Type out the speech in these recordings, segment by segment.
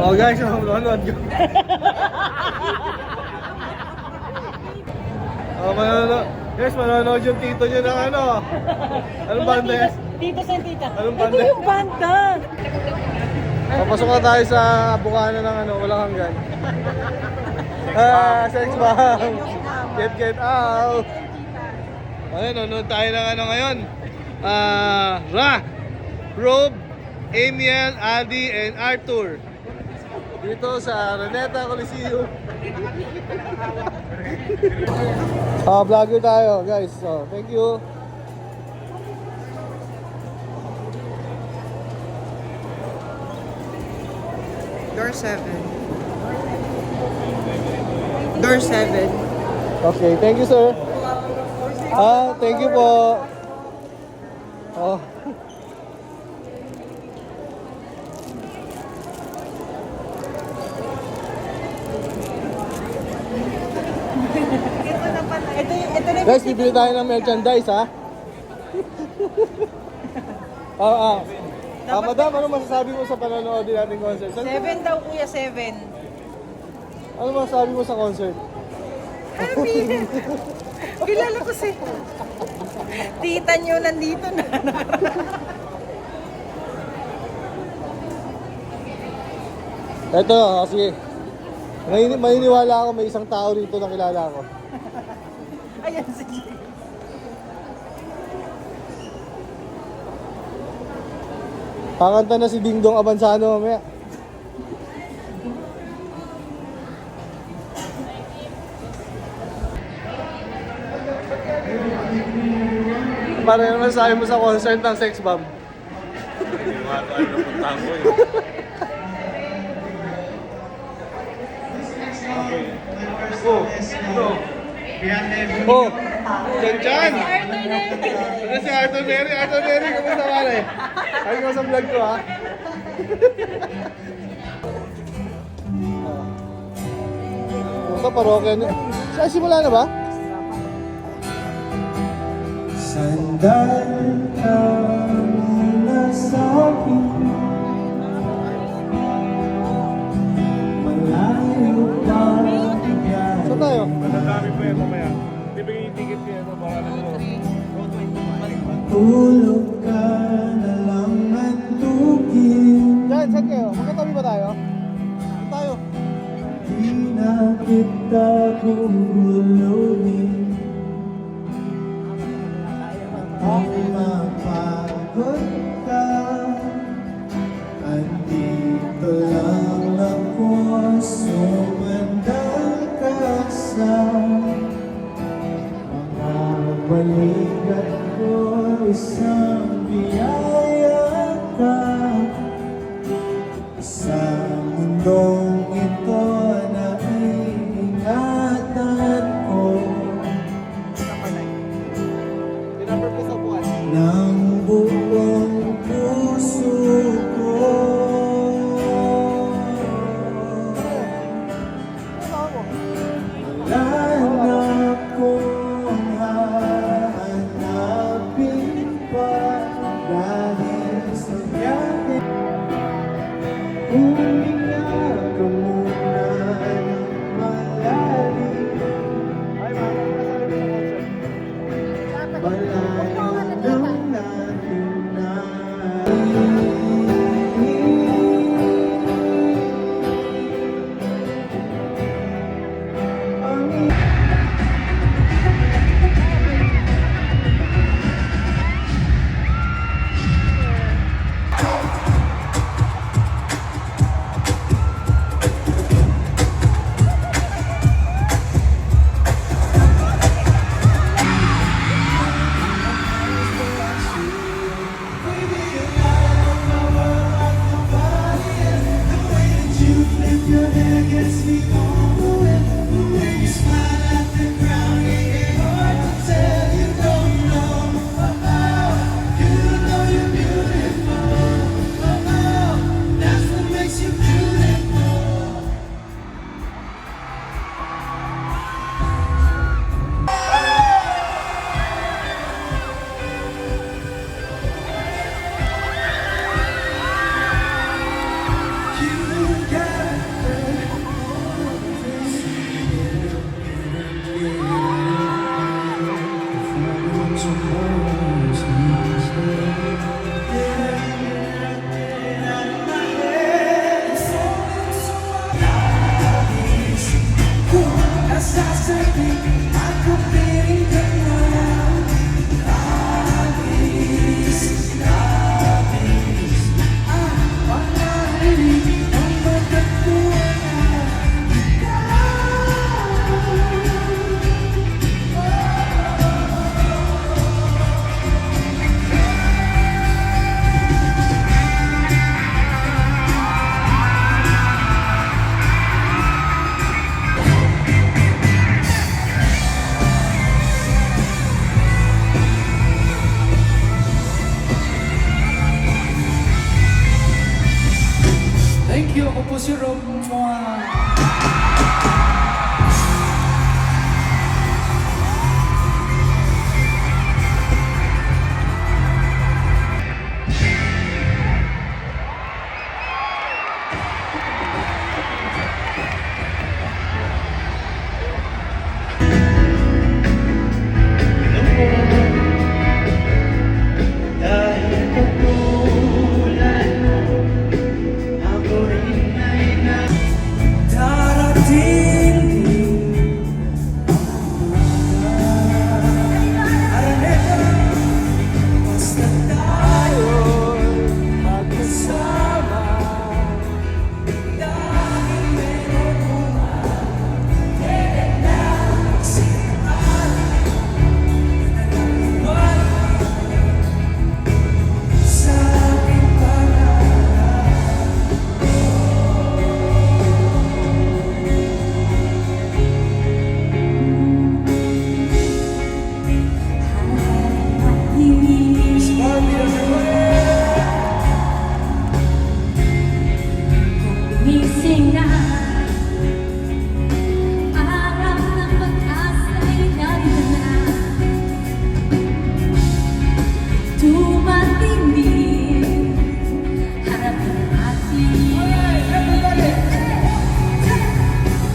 Oh guys, manonood ko. Oh, manonood. Yes, manonood yung tito nyo ng ano. Anong banda yan? Tito San Tita. Anong banda? Ito yung banda. Papasok na tayo sa bukana ng ano, walang hanggan. Sex bomb. Get out. Ayun, nanonood tayo ng ano ngayon. Rob, Amiel, Adi, and Arthur. Dito sa Araneta Coliseum. Vlogger tayo, guys. So, thank you. Door 7. Door 7. Okay, thank you, sir. Thank you po. Oh. Ito na Guys, bibili tayo ng merchandise, ha? Madam, ano masasabi mo sa panonood din nating concert? 7 daw, kuya, 7. Ano masasabi mo sa concert? Happy! Kilala ko si tita nyo nandito na. Eto, sige. Maniniwala ako may isang tao rito na kilala ko. Ayan, sige. Kakanta na si Dingdong Abansano mamaya. Para naman sabi mo sa concert ng Sex Bomb. Oh, Chan! Ano si Arthur Neri? Arthur Neri, kamusta ka rin? Ay ko sa vlog ko, ha? Ito, parokya niya. Simula na ba? Sandal ka muna sa akin, malayo pa yan. Saan tayo? Madadami pa yan mamaya. Bibigyan yung ticket niya ito para na ito. Tulog ka na lang at tugin, Diyan, saan kayo? Magkatabi ba tayo? Saan tayo? di na kita guguluhin. Kung mapagod ka, andito lang ako, sumandal ka sa mga balikat ko, isang biyaya ka sa mundong ito na iingatan ko. Ng buong puso ko, wala na akong hahanapin pa dahil sa biyahe. Huminga ka muna ng malalim, malayo lang natin na ang You got Ako po si Rob Moa. Dahil katulad mo, ako rin ay darating din Araneta, basta tayo'y magkasama. Dahil meron mo sa aking pangarap. Gising na, araw ng pag-asa'y narito na. Tumatindi, harapin natin.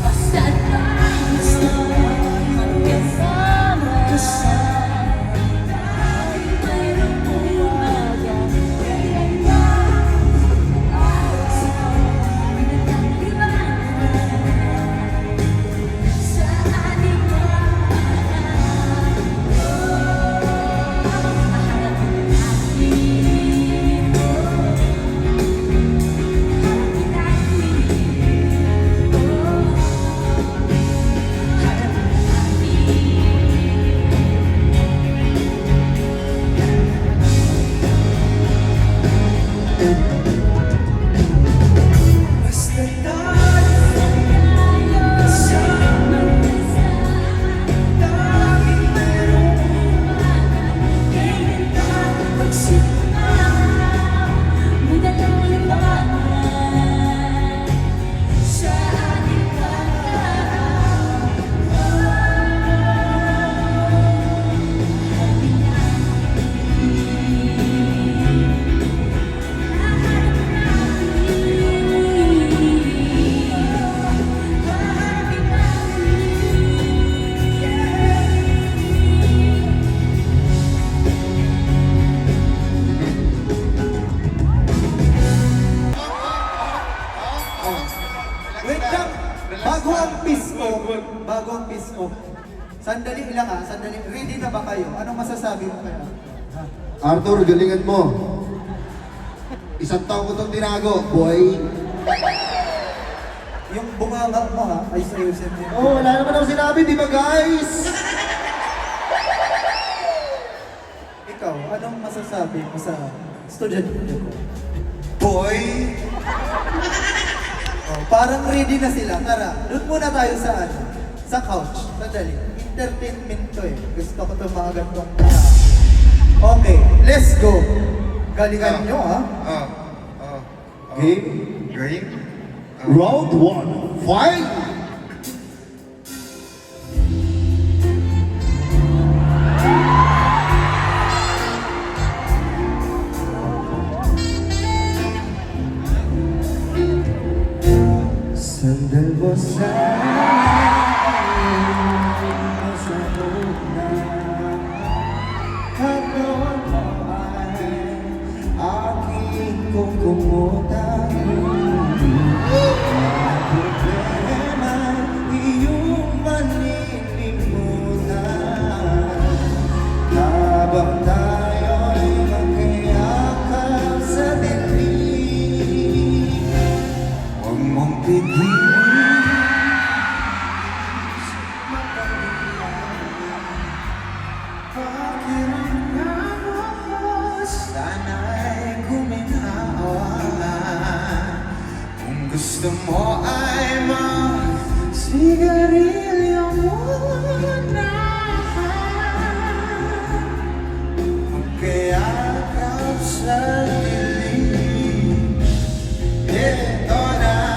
Basta tayo magkasama. Dahil mayroong umaga, kailan na sa ating Basta tayo kasama, dahil meron kailan tayo magsimula, may dalang liwanag sa ating pangarap. Wait lang! Bago ang piss off. Sandali lang ha, sandali. Ready na ba kayo? Anong masasabi mo kaya? Arthur, galingan mo. Isang taon ko itong tinago, boy. Yung bunganga mo ha, ay seryosin mo. Oh, wala naman ako sinabi, di ba guys? Ikaw, anong masasabi mo sa estudyante ko? Boy, Oh, parang ready na sila. Tara, doon muna tayo sa ano? Sa couch. Sandali. Entertainment to eh. Gusto ko itong mga gantong Okay, let's go. Galingan nyo ha. Game. game? Round 1. Fight! Sandal mo sa Hanggang mo ay aking kukumutan. Problema, iyong manilimutan. Habang tayo'y magkayakap sa dilim, huwag mong pigilin. Pakiramdam mo, sana'y guminawa. Kung gusto mo ay mag-sigarilyo muna. Magkayakap sa dilim. Ito na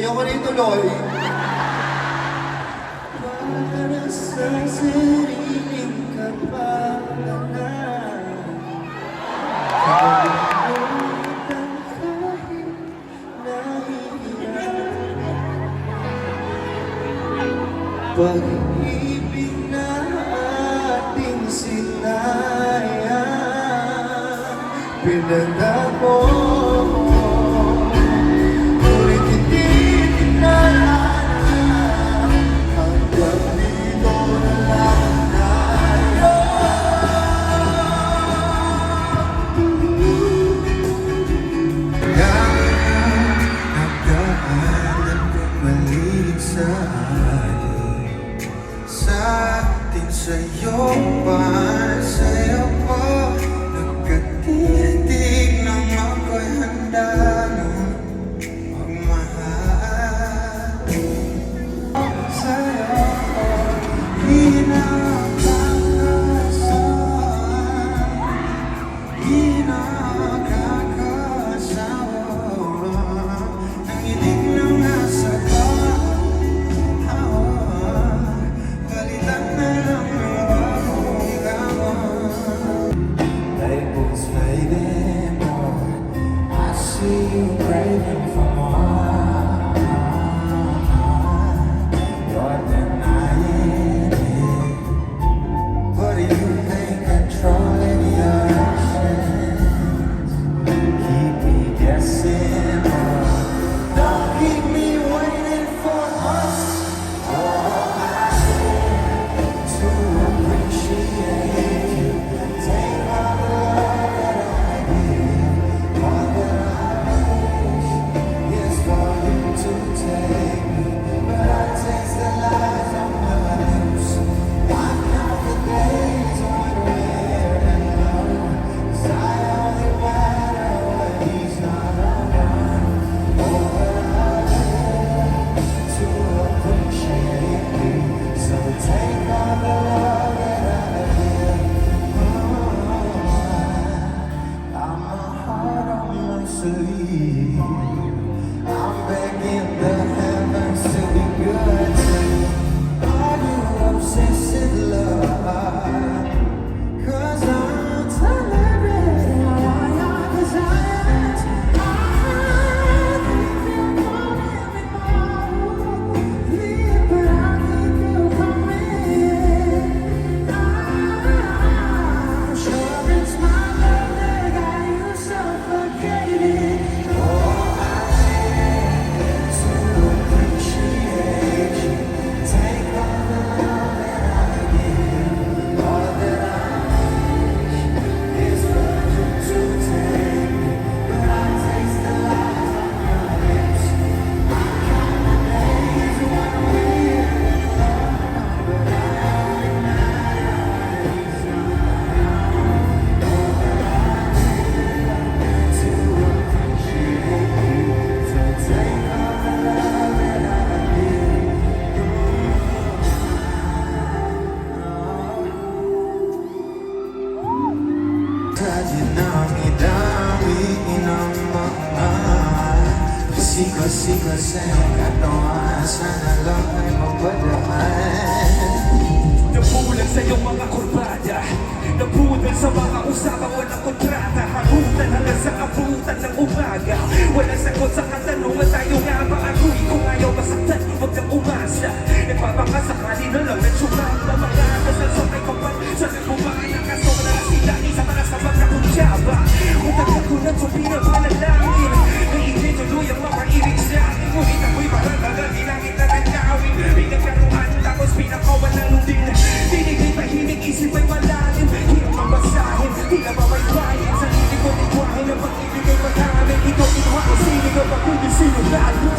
Ayoko na ituloy. Para sa sariling kapakanan, nakalimutan kahit nahihirap. Pag-ibig na ating sinayang, pinagdamo, ngunit hindi tinalala. Hanggang dito na lang tayo. Nagdaanan bumalik sa atin, sa atin sa'yo pa, sa'yo pa. Nagkatitig ng ako'y handa nang magmahal. Sa'yo craving for more. You're denying it, but you ain't controlling your actions. Keep me guessing, don't keep me waiting for us. Oh, I need to appreciate you. Take all the love that I give, all that I is for you to take me, but I taste the lies on my lips. I count the days when we're in love, 'cause I only matter when he's not around. Oh, but I live to appreciate you, so take all the love that I give. I'm a heart on my sleeve. I'm begging the heavens to be good to me. Are you obsessive love? 'Cause I'm tolerating all your desires. I think you want me more. Leave, but I keep you coming. I'm sure it's my love that got you suffocating. Oh, I need to appreciate you. Take all the love that I give, all that I wish is for you to take me, but I taste the lies on your lips. I count the days when we're in love, but I only matter when he's not around. Oh, but I live to appreciate you, so take all the love that I give. Dami-dami ng mga sika-sika sa'yo katawan, sana lang ay mapadaan. Nabulan sa iyong mga kurbada, nabulan sa mga usapang walang kontrata. Harutan hanggang sa abutan ng umaga, walang sagot sa katanungan, tayo nga ba ako'y kung ayaw masaktan, huwag nang umasa. Nagpapakasakali na lang na tsumak na mga kasal sa may kapal, sa nagbumaan ng kaso na sila isa para sa magkakutsaba. Utak ko na ito pinapanalangin, naiinit tuloy ang mga ibig sa akin, ngunit ako'y parang nalangin na nagkawin. Pinagkaruan tapos pinakawan ng lundin, dinigay tahimik isip ay malalim, hirap mabasahin, di na mamaybayin, sarili ko nagwahin ang pag-ibig ay marami. Ikaw kinuha ko sili ko pa kundi sinunado.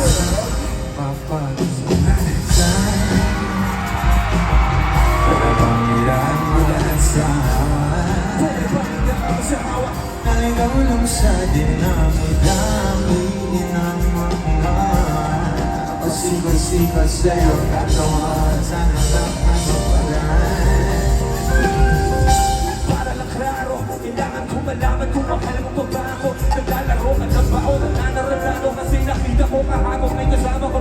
Papagsunan sa'yo, para bang hirap mo lahat sa Pwede ba hindi sa hawa? naligaw lang sa dinami-dami ng mga pasika-sika sa'yo katawan, sana lang ay mapadaan. Para lang klaro, kailangan ko malaman kung mahal mo pa ba ako. Naglalaro ka na ba o nananaralano, kasi nakita ko kahapon may kasama ko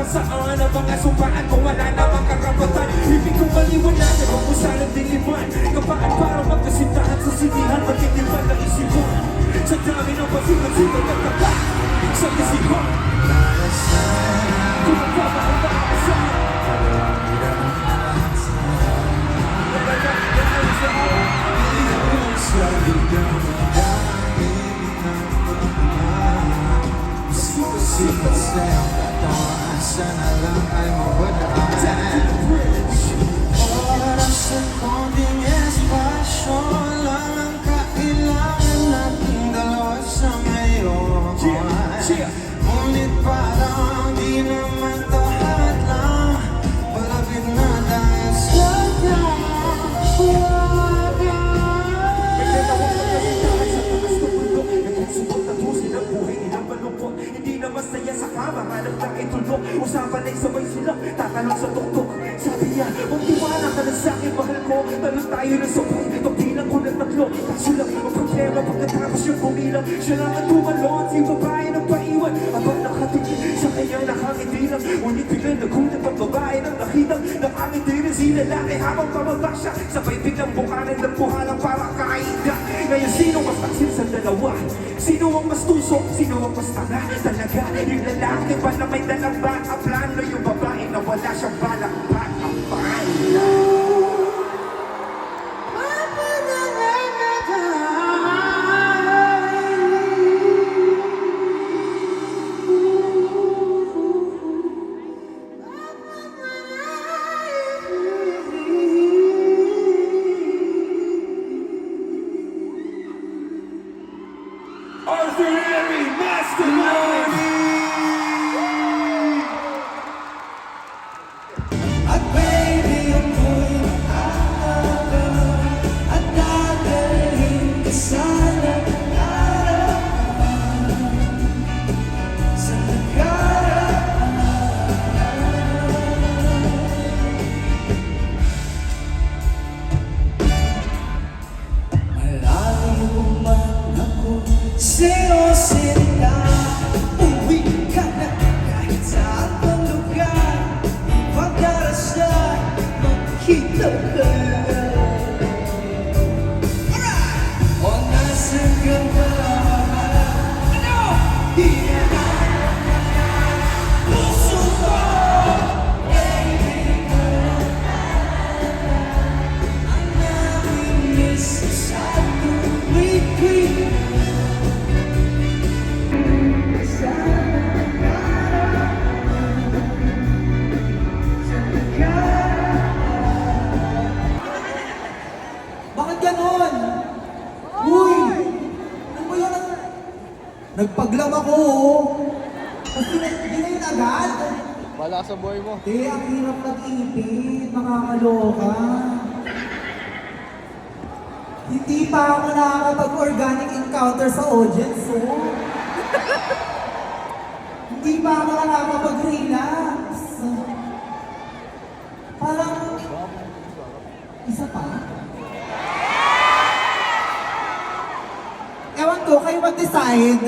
saan ang mga sumpaan kung wala namang karapatan. Ibig kong maliwanag ang kung saan ang diliman. Kapaan para magkasintahan sa sinihan, matitipan ng isipan. Sa dami ng pasikat-sikat at taba sa isipan. Kung ang papa ang takasan. Sana lang ay mawalaan. Oras at konting espasyo lang ang kailangan nating dalawa sa ngayon. Ngunit parang di naman lahat lang malapit na tayo sa Hindi na masaya sa kama, hanap na itulog. Usapan ay sabay sila, tatanong sa tuktok. Sabi niya, magtiwala ka na sa'kin, mahal ko. Tanong tayo na sabay, pagbilang ko ng tatlo. Kaso lang, ang problema pagkatapos yung bumilang. Siya lang ang tumalon, si babae ng paiwan. Abang nakatingin, siya kaya nakangiti lang. Ngunit biglang nagulat ang babae ng nakitang nakangiti rin si lalaki habang pababa siya. Sabay biglang bukanan ng buhalang para kaida. Ngayon sino mas taksil sa dalawa? Sino ang mas tusok? Sino ang mas tanga? Talaga, yung lalaki ba na may dalang baka plano? Yung babae na wala siyang balak baka plano. Arthur Henry, Mastermind! At baby, ako'y makakabang at dadalhin ka sa nakaraan. Sa nakaraan. Malayo man ako sa'yo sinta. Uwi ka na kahit saan pang lugar. Pagdarasal, makita ka. O nasaan ka ba? Ano? Di na puso ko. Baby, ang naminis sa tuwid-tuwid. Sa bakit ganon? Uy! Ano ba yan? Nagpaglam ako, oh. Kasi hindi na yun agad. Wala sa boy mo. Eh, ang hirap mag-ipit. Nakakaloka. Hindi pa ako nakakapag-organic encounter sa audience, oh. Hindi pa ako nakakapag-relax. Parang... isa pa? Ewan ko, kayo mag-decide.